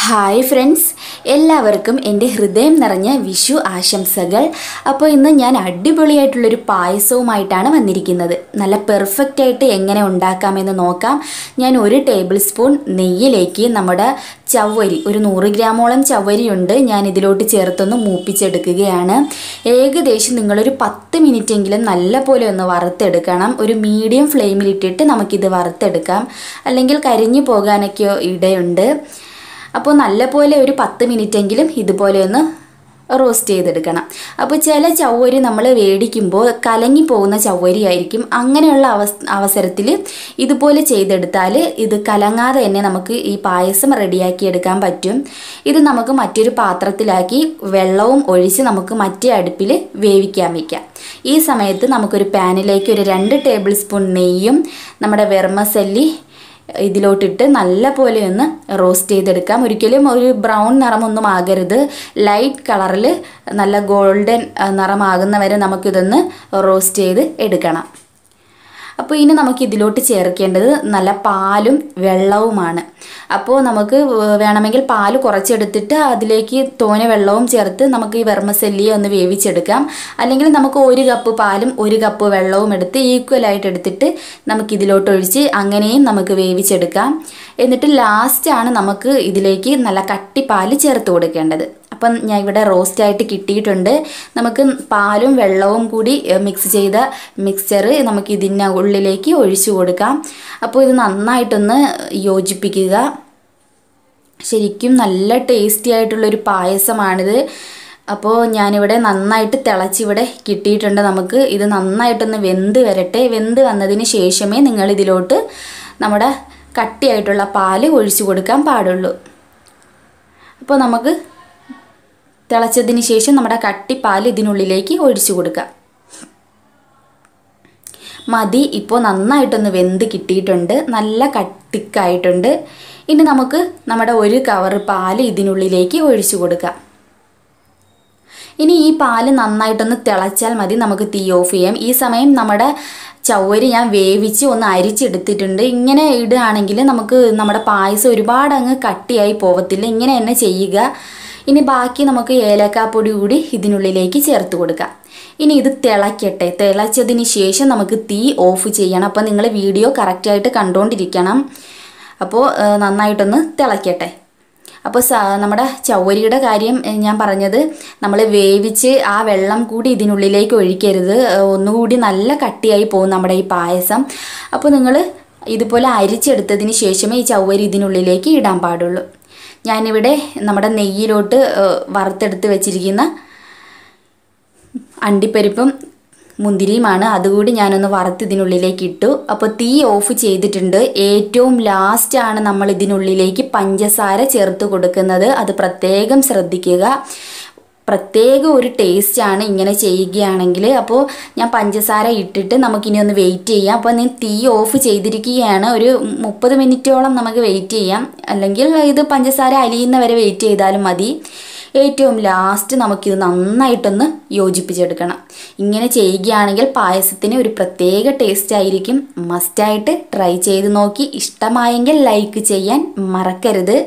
Hi friends, എല്ലാവർക്കും എൻ്റെ ഹൃദയം നിറഞ്ഞ വിഷു ആശംസകൾ. അപ്പോൾ ഇന്ന് ഞാൻ അടിപൊളിയായിട്ടുള്ളൊരു പായസവുമായിട്ടാണ് വന്നിരിക്കുന്നത്. നല്ല പെർഫെക്റ്റ് ആയിട്ട് എങ്ങനെ ഉണ്ടാക്കാമെന്ന് നോക്കാം. ഞാൻ 1 ടേബിൾ സ്പൂൺ നെയ്യിലേക്ക് നമ്മുടെ ചവ്വരി, ഒരു 100 ഗ്രാമോളം ചവ്വരിയുണ്ട്, ഞാൻ ഇതിലോട്ട് ചേർത്തൊന്ന് മൂപ്പിച്ചെടുക്കുകയാണ്. ഏകദേശം നിങ്ങളൊരു 10 മിനിറ്റെങ്കിലും നല്ല പോലെ ഒന്ന് വറുത്തെടുക്കണം. ഒരു മീഡിയം ഫ്ലെയിമിലിട്ടിട്ട് നമുക്കിത് വറുത്തെടുക്കാം, അല്ലെങ്കിൽ കരിഞ്ഞു പോകാനൊക്കെ ഇടയുണ്ട്. അപ്പോൾ നല്ലപോലെ ഒരു 10 മിനിറ്റെങ്കിലും ഇതുപോലെ ഒന്ന് റോസ്റ്റ് ചെയ്തെടുക്കണം. അപ്പോൾ ചില ചവ്വരി നമ്മൾ വേടിക്കുമ്പോൾ കലങ്ങി പോകുന്ന ചവ്വരി ആയിരിക്കും. അങ്ങനെയുള്ള അവസരത്തിൽ ഇതുപോലെ ചെയ്തെടുത്താൽ ഇത് കലങ്ങാതെ തന്നെ നമുക്ക് ഈ പായസം റെഡിയാക്കി എടുക്കാൻ പറ്റും. ഇത് നമുക്ക് മറ്റൊരു പാത്രത്തിലാക്കി വെള്ളവും ഒഴിച്ച് നമുക്ക് മറ്റേ അടുപ്പിൽ വേവിക്കാൻ വയ്ക്കാം. ഈ സമയത്ത് നമുക്കൊരു പാനിലേക്ക് ഒരു 2 ടേബിൾ സ്പൂൺ നെയ്യും നമ്മുടെ വെർമസല്ലി ഇതിലോട്ടിട്ട് നല്ല പോലെ ഒന്ന് റോസ്റ്റ് ചെയ്തെടുക്കാം. ഒരിക്കലും ഒരു ബ്രൗൺ നിറമൊന്നും ആകരുത്, ലൈറ്റ് കളറിൽ നല്ല ഗോൾഡൻ നിറമാകുന്നവരെ നമുക്കിതൊന്ന് റോസ്റ്റ് ചെയ്ത് എടുക്കണം. അപ്പോൾ ഇനി നമുക്ക് ഇതിലോട്ട് ചേർക്കേണ്ടത് നല്ല പാലും വെള്ളവുമാണ്. അപ്പോൾ നമുക്ക് വേണമെങ്കിൽ പാൽ കുറച്ചെടുത്തിട്ട് അതിലേക്ക് തോനെ വെള്ളവും ചേർത്ത് നമുക്ക് ഈ വെർമസല്ലിയെ ഒന്ന് വേവിച്ചെടുക്കാം. അല്ലെങ്കിൽ നമുക്ക് 1 കപ്പ് പാലും 1 കപ്പ് വെള്ളവും എടുത്ത് ഈക്വലായിട്ട് എടുത്തിട്ട് നമുക്കിതിലോട്ട് ഒഴിച്ച് അങ്ങനെയും നമുക്ക് വേവിച്ചെടുക്കാം. എന്നിട്ട് ലാസ്റ്റാണ് നമുക്ക് ഇതിലേക്ക് നല്ല കട്ടിപ്പാൽ ചേർത്ത് കൊടുക്കേണ്ടത്. അപ്പം ഞാൻ ഇവിടെ റോസ്റ്റായിട്ട് കിട്ടിയിട്ടുണ്ട്. നമുക്ക് പാലും വെള്ളവും കൂടി മിക്സ് ചെയ്ത മിക്സ്ചർ നമുക്ക് ഇതിൻ്റെ ഉള്ളിലേക്ക് ഒഴിച്ചു കൊടുക്കാം. അപ്പോൾ ഇത് നന്നായിട്ടൊന്ന് യോജിപ്പിക്കുക. ശരിക്കും നല്ല ടേസ്റ്റി ആയിട്ടുള്ളൊരു പായസമാണിത്. അപ്പോൾ ഞാനിവിടെ നന്നായിട്ട് തിളച്ചിവിടെ കിട്ടിയിട്ടുണ്ട്. നമുക്ക് ഇത് നന്നായിട്ടൊന്ന് വെന്ത് വരട്ടെ. വെന്ത് വന്നതിന് ശേഷമേ നിങ്ങളിതിലോട്ട് നമ്മുടെ കട്ടിയായിട്ടുള്ള പാല് ഒഴിച്ചു കൊടുക്കാൻ പാടുള്ളൂ. അപ്പോൾ നമുക്ക് തിളച്ചതിന് ശേഷം നമ്മുടെ കട്ടിപ്പാൽ ഇതിനുള്ളിലേക്ക് ഒഴിച്ചു കൊടുക്കാം. മതി, ഇപ്പോൾ നന്നായിട്ടൊന്ന് വെന്ത് കിട്ടിയിട്ടുണ്ട്, നല്ല കട്ടിക്കായിട്ടുണ്ട്. ഇനി നമുക്ക് നമ്മുടെ 1 കവർ പാൽ ഇതിനുള്ളിലേക്ക് ഒഴിച്ചു കൊടുക്കാം. ഇനി ഈ പാല് നന്നായിട്ടൊന്ന് തിളച്ചാൽ മതി, നമുക്ക് തീ ഓഫ് ചെയ്യാം. ഈ സമയം നമ്മുടെ ചവ്വരി ഞാൻ വേവിച്ച് ഒന്ന് അരിച്ചെടുത്തിട്ടുണ്ട്. ഇങ്ങനെ ഇടുകയാണെങ്കിൽ നമുക്ക് നമ്മുടെ പായസം ഒരുപാട് അങ്ങ് കട്ടിയായി പോവത്തില്ല. ഇങ്ങനെ തന്നെ ചെയ്യുക. ഇനി ബാക്കി നമുക്ക് ഏലക്കാപ്പൊടി കൂടി ഇതിനുള്ളിലേക്ക് ചേർത്ത് കൊടുക്കാം. ഇനി ഇത് തിളയ്ക്കട്ടെ. തിളച്ചതിന് ശേഷം നമുക്ക് തീ ഓഫ് ചെയ്യണം. അപ്പോൾ നിങ്ങൾ വീഡിയോ കറക്റ്റായിട്ട് കണ്ടുകൊണ്ടിരിക്കണം. അപ്പോൾ നന്നായിട്ടൊന്ന് തിളയ്ക്കട്ടെ. അപ്പോൾ നമ്മുടെ ചവ്വരിയുടെ കാര്യം ഞാൻ പറഞ്ഞത്, നമ്മൾ വേവിച്ച് ആ വെള്ളം കൂടി ഇതിനുള്ളിലേക്ക് ഒഴിക്കരുത്, ഒന്നുകൂടി നല്ല കട്ടിയായി പോകും നമ്മുടെ ഈ പായസം. അപ്പോൾ നിങ്ങൾ ഇതുപോലെ അരിച്ചെടുത്തതിന് ശേഷമേ ഈ ചവ്വരി ഇതിനുള്ളിലേക്ക് ഇടാൻ പാടുള്ളൂ. ഞാനിവിടെ നമ്മുടെ നെയ്യിലോട്ട് വറുത്തെടുത്ത് വെച്ചിരിക്കുന്ന അണ്ടിപ്പരിപ്പും മുന്തിരിയുമാണ്, അതുകൂടി ഞാനൊന്ന് വറുത്ത് ഇതിനുള്ളിലേക്ക് ഇട്ടു. അപ്പോൾ തീ ഓഫ് ചെയ്തിട്ടുണ്ട്. ഏറ്റവും ലാസ്റ്റാണ് നമ്മൾ ഇതിനുള്ളിലേക്ക് പഞ്ചസാര ചേർത്ത് കൊടുക്കുന്നത്. അത് പ്രത്യേകം ശ്രദ്ധിക്കുക. പ്രത്യേക ഒരു ടേസ്റ്റാണ് ഇങ്ങനെ ചെയ്യുകയാണെങ്കിൽ. അപ്പോൾ ഞാൻ പഞ്ചസാര ഇട്ടിട്ട് നമുക്കിനി ഒന്ന് വെയിറ്റ് ചെയ്യാം. അപ്പോൾ ഞാൻ തീ ഓഫ് ചെയ്തിരിക്കുകയാണ്. ഒരു 30 മിനിറ്റോളം നമുക്ക് വെയിറ്റ് ചെയ്യാം, അല്ലെങ്കിൽ ഇത് പഞ്ചസാര അലിയുന്നവരെ വെയിറ്റ് ചെയ്താലും മതി. ഏറ്റവും ലാസ്റ്റ് നമുക്കിത് നന്നായിട്ടൊന്ന് യോജിപ്പിച്ചെടുക്കണം. ഇങ്ങനെ ചെയ്യുകയാണെങ്കിൽ പായസത്തിന് ഒരു പ്രത്യേക ടേസ്റ്റ് ആയിരിക്കും. മസ്റ്റായിട്ട് ട്രൈ ചെയ്ത് നോക്കി. ഇഷ്ടമായെങ്കിൽ ലൈക്ക് ചെയ്യാൻ മറക്കരുത്.